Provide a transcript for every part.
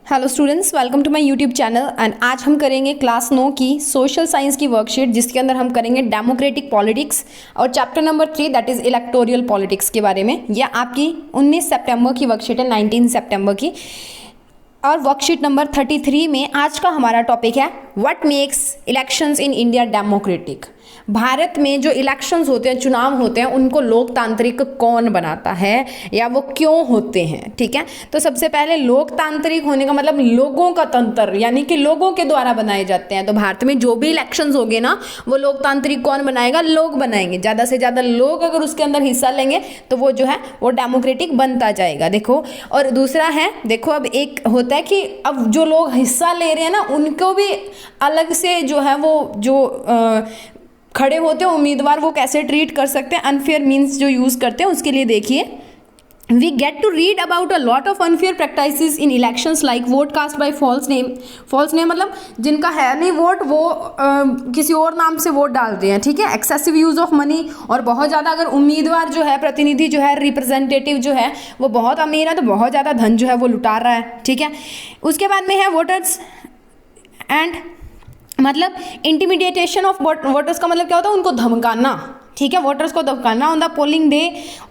Hello students, welcome to my YouTube channel. And आज हम करेंगे क्लास 9 की सोशल साइंस की वर्कशीट, जिसके अंदर हम करेंगे डेमोक्रेटिक पॉलिटिक्स और chapter number 3 that is electoral politics के बारे में। यह आपकी 19 सितंबर की वर्कशीट है, 19 सितंबर की। और वर्कशीट नंबर 33 में आज का हमारा टॉपिक है what makes elections in India democratic. Bharat में जो इलेक्शंस होते हैं, चुनाव होते हैं, उनको लोकतांत्रिक कौन बनाता है या वो क्यों होते हैं। ठीक है, तो सबसे पहले लोकतांत्रिक होने का मतलब लोगों का तंत्र, यानी कि लोगों के द्वारा बनाए जाते हैं। तो भारत में जो भी इलेक्शंस होंगे ना, वो लोकतांत्रिक कौन बनाएगा? लोग बनाएंगे। ज़्यादा से ज़्यादा लोग अगर उसके अंदर हिस्सा लेंगे तो वो जो है वो डेमोक्रेटिक बनता जाएगा। देखो, और दूसरा है, देखो अब एक होता है कि अब जो लोग हिस्सा ले रहे हैं ना, उनको भी अलग से जो है वो जो खड़े होते हैं उम्मीदवार, वो कैसे ट्रीट कर सकते हैं, अनफेयर मीन्स जो यूज़ करते हैं उसके लिए देखिए। We get to read about a lot of unfair practices in elections like vote cast by false name. False name मतलब जिनका है नहीं वोट, वो किसी और नाम से वोट डालते हैं। ठीक है, एक्सेसिव यूज़ ऑफ मनी, और बहुत ज़्यादा अगर उम्मीदवार जो है, प्रतिनिधि जो है, रिप्रेजेंटेटिव जो है, वो बहुत अमीर है तो बहुत ज़्यादा धन जो है वो लुटा रहा है। ठीक है, उसके बाद में है वोटर्स एंड मतलब इंटिमिडेटेशन ऑफ वोटर्स का मतलब क्या होता है? उनको धमकाना। ठीक है, वोटर्स को धमकाना ऑन द पोलिंग डे,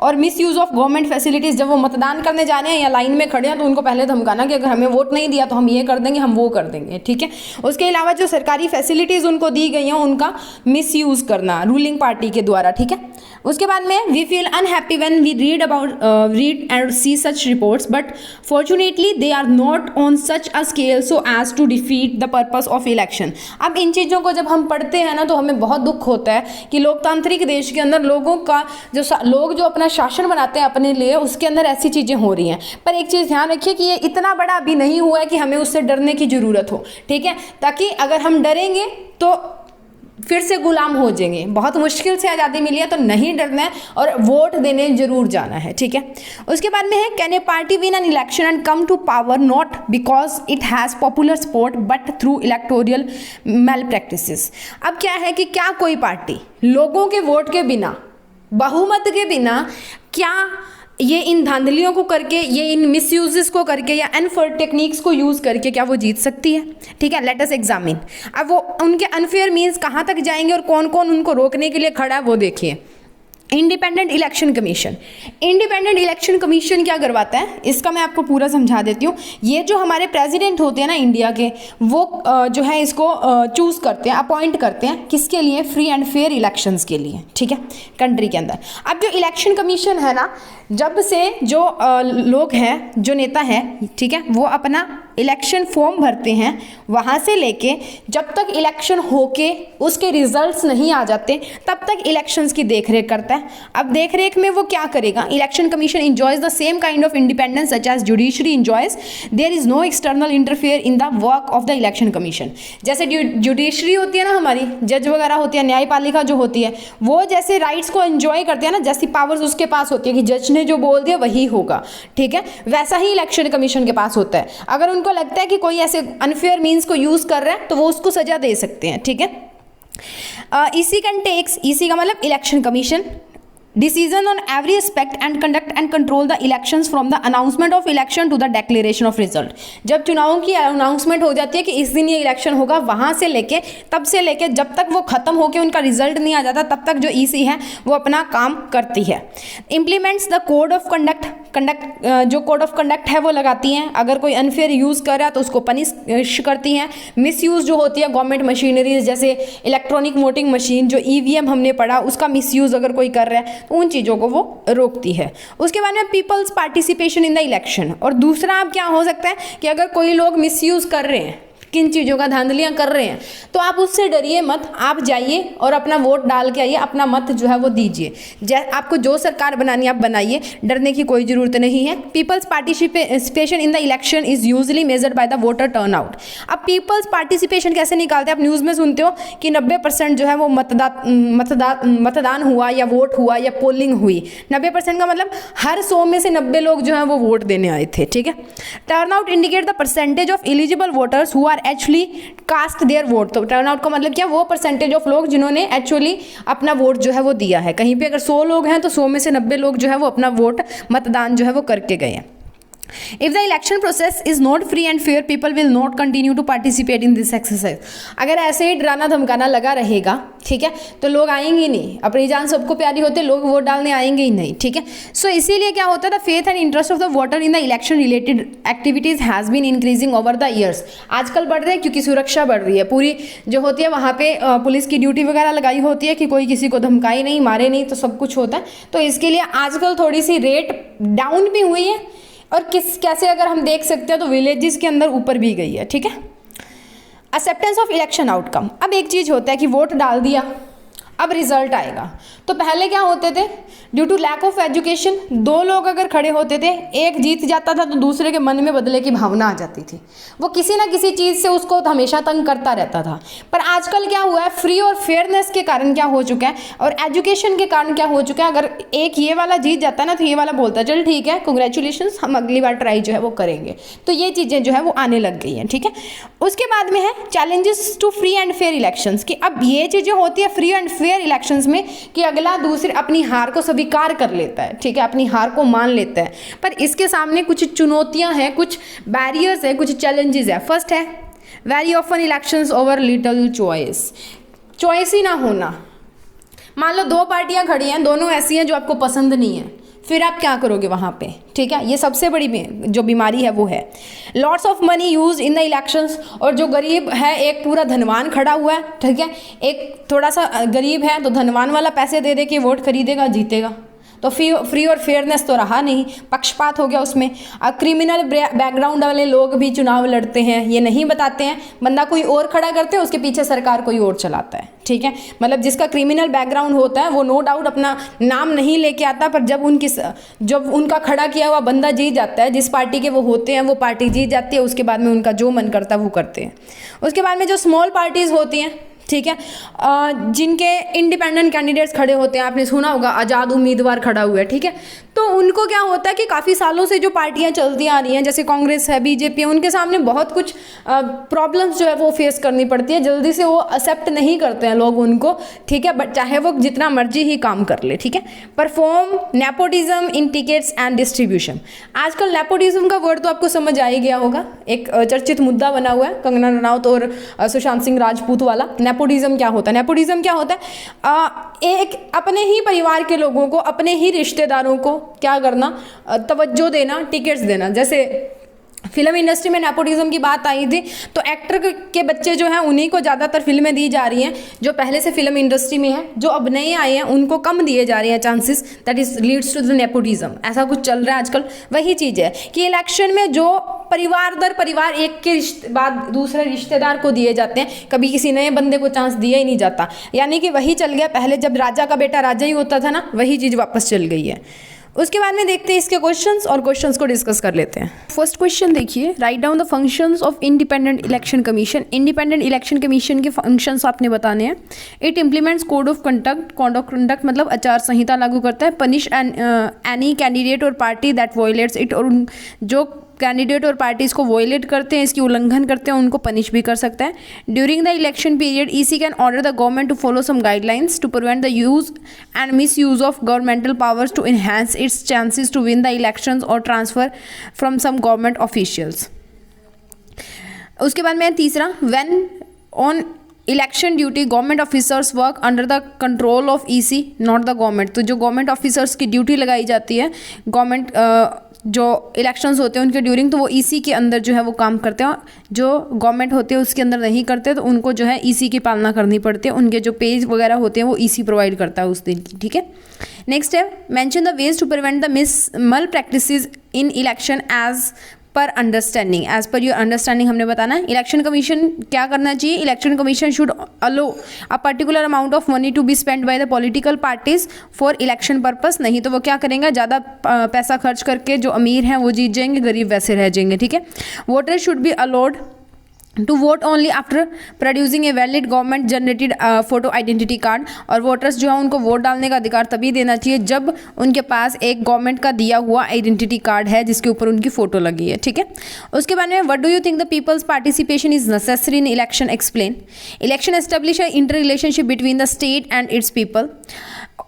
और miss use of government facilities. जब वो मतदान करने जा रहे हैं या लाइन में खड़े हैं तो उनको पहले धमकाना कि अगर हमें वोट नहीं दिया तो हम ये कर देंगे, हम वो कर देंगे। ठीक है, उसके अलावा जो सरकारी फैसिलिटीज़ उनको दी गई हैं उनका मिस यूज़ करना रूलिंग पार्टी के द्वारा। ठीक है, उसके बाद में we feel unhappy when we read and see such reports, but fortunately they are not on such a scale so as to defeat the purpose of election. अब इन चीज़ों को जब हम पढ़ते हैं ना, तो हमें बहुत दुख होता है कि लोकतांत्रिक देश के अंदर लोगों का लोग जो अपना शासन बनाते हैं अपने लिए, उसके अंदर ऐसी चीज़ें हो रही हैं। पर एक चीज़ ध्यान रखिए कि ये इतना बड़ा अभी नहीं हुआ है कि हमें उससे डरने की ज़रूरत हो। ठीक है, ताकि अगर हम डरेंगे तो फिर से गुलाम हो जाएंगे। बहुत मुश्किल से आज़ादी मिली है तो नहीं डरना है और वोट देने जरूर जाना है। ठीक है, उसके बाद में है can a party win an election and come to power not because it has popular support but through electoral malpractices. अब क्या है कि क्या कोई पार्टी लोगों के वोट के बिना, बहुमत के बिना, क्या ये इन धांधलियों को करके, ये इन मिसयूजेस को करके या अनफेयर टेक्निक्स को यूज़ करके क्या वो जीत सकती है? ठीक है, लेट अस एग्जामिन। अब वो उनके अनफेयर मीन्स कहाँ तक जाएंगे और कौन कौन उनको रोकने के लिए खड़ा है वो देखिए। Independent election commission. Independent election commission क्या करवाता है, इसका मैं आपको पूरा समझा देती हूँ। ये जो हमारे प्रेसिडेंट होते हैं ना इंडिया के, वो जो है इसको चूज़ करते हैं, अपॉइंट करते हैं किसके लिए? फ्री एंड फेयर इलेक्शंस के लिए। ठीक है, कंट्री के अंदर। अब जो इलेक्शन कमीशन है ना, जब से जो लोग हैं, जो नेता हैं, ठीक है, वो अपना इलेक्शन फॉर्म भरते हैं, वहाँ से लेके जब तक इलेक्शन होके उसके रिजल्ट्स नहीं आ जाते तब तक इलेक्शंस की देखरेख करता है। अब देखरेख में वो क्या करेगा? Election commission enjoys the same kind of independence such as judiciary enjoys. There is no external interfere in the work of the election commission. जैसे जुडिशरी होती है ना, हमारी जज वगैरह होती है, न्यायपालिका जो होती है, वो जैसे राइट्स को एंजॉय करते हैं ना, जैसी पावर्स उसके पास होती है कि जज ने जो बोल दिया वही होगा। ठीक है, वैसा ही इलेक्शन कमीशन के पास होता है। अगर उनको लगता है कि कोई ऐसे अनफेयर मीन्स को यूज़ कर रहा है तो वो उसको सजा दे सकते हैं। ठीक है, ईसी कैन टेक्स, ईसी का मतलब election commission, decision on every aspect and conduct and control the elections from the announcement of election to the declaration of result। जब चुनावों की अनाउंसमेंट हो जाती है कि इस दिन ये इलेक्शन होगा, वहाँ से लेके तब से लेके जब तक वो खत्म होके उनका रिजल्ट नहीं आ जाता तब तक जो ईसी है वो अपना काम करती है। Implements the code of conduct जो कोड ऑफ कंडक्ट है वो लगाती हैं। अगर कोई अनफेयर यूज़ कर रहा है तो उसको पनिश करती हैं। मिस यूज़ जो होती है गवर्नमेंट मशीनरीज, जैसे इलेक्ट्रॉनिक वोटिंग मशीन जो ईवीएम हमने पढ़ा, उसका मिस यूज़ अगर कोई कर रहा है उन चीज़ों को वो रोकती है। उसके बाद में peoples participation in the election. और दूसरा अब क्या हो सकता है कि अगर कोई लोग मिसयूज़ कर रहे हैं, किन चीज़ों का धांधलियाँ कर रहे हैं, तो आप उससे डरिए मत, आप जाइए और अपना वोट डाल के आइए, अपना मत जो है वो दीजिए। आपको जो सरकार बनानी है आप बनाइए, डरने की कोई ज़रूरत नहीं है। Peoples participation in the election is usually measured by the voter turnout. अब पीपल्स पार्टिसिपेशन कैसे निकालते हैं? आप न्यूज़ में सुनते हो कि 90% जो है वो मतदान हुआ या वोट हुआ या पोलिंग हुई। 90% का मतलब हर 100 में से 90 लोग जो हैं वो वोट देने आए थे। ठीक है, turnout indicate the percentage of eligible voters who are actually cast their vote. तो टर्नआउट का मतलब क्या? वो परसेंटेज ऑफ लोग जिन्होंने एक्चुअली अपना वोट जो है वो दिया है। कहीं पे अगर 100 लोग हैं तो 100 में से 90 लोग जो है वो अपना वोट मतदान जो है वो करके गए हैं। If the election process is not free and fair, people will not continue to participate in this exercise. अगर ऐसे ही डराना धमकाना लगा रहेगा, ठीक है, तो लोग आएंगे ही नहीं. अपनी जान सबको प्यारी होते, लोग वोट डालने आएंगे ही नहीं, ठीक है. सो इसीलिए क्या होता है, the faith and interest of the voter in the election related activities has been increasing over the years. आजकल बढ़ रहे हैं क्योंकि सुरक्षा बढ़ रही है. पूरी जो होती है वहाँ पे पुलिस की ड्यूटी वगैरह लगाई होती है कि कोई किसी को धमकाए नहीं, मारे नहीं, तो सब कुछ होता है. तो इसके लिए आजकल थोड़ी सी रेट डाउन भी हुई है और कैसे अगर हम देख सकते हैं तो विलेजेस के अंदर ऊपर भी गई है, ठीक है. Acceptance of election outcome. अब एक चीज़ होता है कि वोट डाल दिया, अब रिजल्ट आएगा. तो पहले क्या होते थे, due to lack of education, दो लोग अगर खड़े होते थे, एक जीत जाता था तो दूसरे के मन में बदले की भावना आ जाती थी. वो किसी ना किसी चीज़ से उसको हमेशा तंग करता रहता था. पर आजकल क्या हुआ है, फ्री और फेयरनेस के कारण क्या हो चुका है और एजुकेशन के कारण क्या हो चुका है, अगर एक ये वाला जीत जाता है ना तो ये वाला बोलता है चल ठीक है, कंग्रेचुलेशंस, हम अगली बार ट्राई जो है वो करेंगे. तो ये चीज़ें जो है वो आने लग गई हैं, ठीक है. उसके बाद में है challenges to free and fair elections, कि अब ये चीज़ें होती है फ्री एंड फेयर इलेक्शंस में कि अगला दूसरे अपनी हार को स्वीकार कर लेता है, ठीक है, अपनी हार को मान लेता है. पर इसके सामने कुछ चुनौतियां हैं, कुछ बैरियर्स हैं, कुछ चैलेंजेस है. फर्स्ट है very often elections offer little choice ही ना होना. मान लो दो पार्टियां खड़ी हैं, दोनों ऐसी हैं जो आपको पसंद नहीं है, फिर आप क्या करोगे वहाँ पे, ठीक है. ये सबसे बड़ी जो बीमारी है वो है. Lots of money use in the elections, और जो गरीब है, एक पूरा धनवान खड़ा हुआ है, ठीक है, एक थोड़ा सा गरीब है तो धनवान वाला पैसे दे दे के वोट खरीदेगा, जीतेगा. तो फ्री और फेयरनेस तो रहा नहीं, पक्षपात हो गया उसमें. अब क्रिमिनल बैकग्राउंड वाले लोग भी चुनाव लड़ते हैं, ये नहीं बताते हैं, बंदा कोई और खड़ा करते हैं, उसके पीछे सरकार कोई और चलाता है, ठीक है. मतलब जिसका क्रिमिनल बैकग्राउंड होता है वो नो डाउट अपना नाम नहीं लेके आता, पर जब उनका खड़ा किया हुआ बंदा जीत जाता है, जिस पार्टी के वो होते हैं वो पार्टी जीत जाती है, उसके बाद में उनका जो मन करता है वो करते हैं. उसके बाद में जो स्मॉल पार्टीज़ होती हैं, ठीक है, जिनके इंडिपेंडेंट कैंडिडेट्स खड़े होते हैं, आपने सुना होगा आज़ाद उम्मीदवार खड़ा हुआ है, ठीक है. तो उनको क्या होता है कि काफ़ी सालों से जो पार्टियां चलती आ रही हैं, जैसे कांग्रेस है, बीजेपी है, उनके सामने बहुत कुछ प्रॉब्लम्स जो है वो फेस करनी पड़ती है. जल्दी से वो एक्सेप्ट नहीं करते हैं लोग उनको, ठीक है, बट चाहे वो जितना मर्जी ही काम कर ले, ठीक है. Perform nepotism in tickets and distribution. आजकल नेपोटिज्म का वर्ड तो आपको समझ आ ही गया होगा, एक चर्चित मुद्दा बना हुआ है, कंगना रनौत और सुशांत सिंह राजपूत वाला. नेपोटिज्म क्या होता है? नेपोटिज्म क्या होता है, एक अपने ही परिवार के लोगों को, अपने ही रिश्तेदारों को क्या करना, तवज्जो देना, टिकट्स देना. जैसे फिल्म इंडस्ट्री में नेपोटिज्म की बात आई थी, तो एक्टर के बच्चे जो हैं उन्हीं को ज़्यादातर फिल्में दी जा रही हैं, जो पहले से फिल्म इंडस्ट्री में है. जो अब नए आए हैं उनको कम दिए जा रहे हैं chances, that is leads to the nepotism. ऐसा कुछ चल रहा है आजकल. वही चीज़ है कि इलेक्शन में जो परिवार दर परिवार एक के बाद दूसरे रिश्तेदार को दिए जाते हैं, कभी किसी नए बंदे को चांस दिया ही नहीं जाता. यानी कि वही चल गया, पहले जब राजा का बेटा राजा ही होता था ना, वही चीज़ वापस चल गई है. उसके बाद में देखते हैं इसके क्वेश्चंस, और क्वेश्चंस को डिस्कस कर लेते हैं. फर्स्ट क्वेश्चन देखिए, write down the functions of independent election commission. Independent election commission के फंक्शंस आपने बताने हैं. It implements code of conduct मतलब आचार संहिता लागू करता है. पनिश एनी कैंडिडेट और पार्टी दैट वायलेट्स इट, और जो कैंडिडेट और पार्टीज को वॉयलेट करते हैं, इसकी उल्लंघन करते हैं, उनको पनिश भी कर सकता है. During the election period EC can order the government to follow some guidelines to prevent the use and misuse of governmental powers to enhance its chances to win the elections और transfer from some government officials. उसके बाद में तीसरा, when on election duty government officers work under the control of EC not the government. तो जो government officers की duty लगाई जाती है, गवर्नमेंट जो इलेक्शंस होते हैं उनके ड्यूरिंग, तो वो ईसी के अंदर जो है वो काम करते हैं. जो गवर्नमेंट होते हैं उसके अंदर नहीं करते, तो उनको जो है ईसी की पालना करनी पड़ती है. उनके जो पेज वगैरह होते हैं वो ईसी प्रोवाइड करता है उस दिन की, ठीक है. नेक्स्ट है, mention the ways to prevent the malpractices in election as per understanding. As per your understanding हमने बताना है. इलेक्शन कमीशन क्या करना चाहिए? Election commission should allow a particular amount of money to be spend by the political parties for election purpose. नहीं तो वो क्या करेंगे, ज़्यादा पैसा खर्च करके जो अमीर हैं वो जीत जाएंगे, गरीब वैसे रह जाएंगे, ठीक है. Voter should be allowed to vote only after producing a valid government generated photo identity card. और वोटर्स जो है उनको वोट डालने का अधिकार तभी देना चाहिए जब उनके पास एक गवर्नमेंट का दिया हुआ आइडेंटिटी कार्ड है जिसके ऊपर उनकी फोटो लगी है, ठीक है. उसके बाद में, what do you think the peoples participation is necessary in election? Explain. Election establish a inter relationship between the state and it's people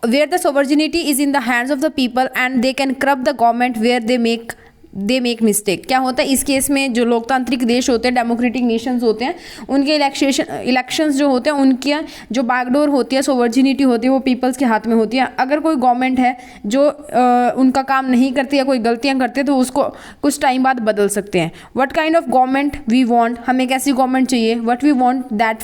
where the sovereignty is in the hands of the people and they can corrupt the government where they make they make mistake. क्या होता है इस case में, जो लोकतांत्रिक देश होते हैं, डेमोक्रेटिक नेशंस होते हैं, उनके इलेक्शंस जो होते हैं, उनकी जो बागडोर होती है, सोवर्जिनिटी होती है, वो पीपल्स के हाथ में होती है। अगर कोई गवर्नमेंट है जो उनका काम नहीं करती है, कोई गलतियां करती है, तो उसको कुछ टाइम बाद बदल सकते हैं। What kind of government we want, हमें कैसी गवर्नमेंट चाहिए, what we want that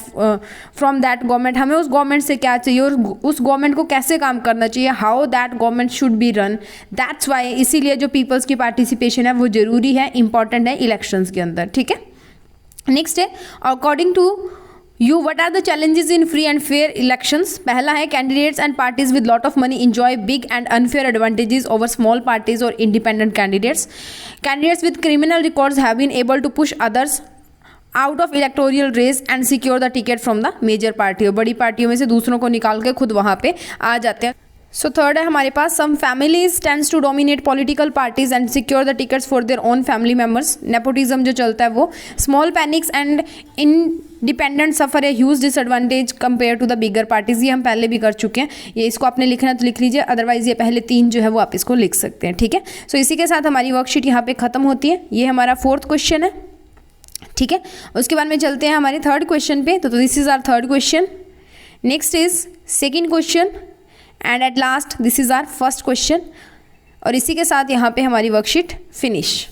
from that government, हमें उस गवर्नमेंट से क्या चाहिए और उस गवर्नमेंट को कैसे काम करना चाहिए, how that government should be run. That's why, इसीलिए जो पीपल्स की पार्टिसिपेशन है वो जरूरी है, इंपॉर्टेंट है इलेक्शंस के अंदर। ठीक है, नेक्स्ट है according to you what are the challenges in free and fair elections. पहला है candidates and parties with lot of money enjoy big and unfair advantages over small parties और independent candidates. Candidates with criminal records have been able to push others out of electoral race and secure the ticket from the major party. और बड़ी पार्टियों में से दूसरों को निकाल के खुद वहाँ पे आ जाते हैं। सो थर्ड है हमारे पास some families tends to dominate political parties and secure the tickets for their own family members. Nepotism जो चलता है वो। Small panics and independent suffer a huge disadvantage compare to the bigger parties. ये हम पहले भी कर चुके हैं, ये इसको आपने लिखना तो लिख लीजिए, अदरवाइज ये पहले 3 जो है वो आप इसको लिख सकते हैं। ठीक है, सो इसी के साथ हमारी वर्कशीट यहाँ पे खत्म होती है। ये हमारा 4th क्वेश्चन है। ठीक है, उसके बाद में चलते हैं हमारे 3rd क्वेश्चन पे। तो this is our 3rd question, next is 2nd question and at last this is our 1st question. और इसी के साथ यहाँ पे हमारी वर्कशीट फिनिश।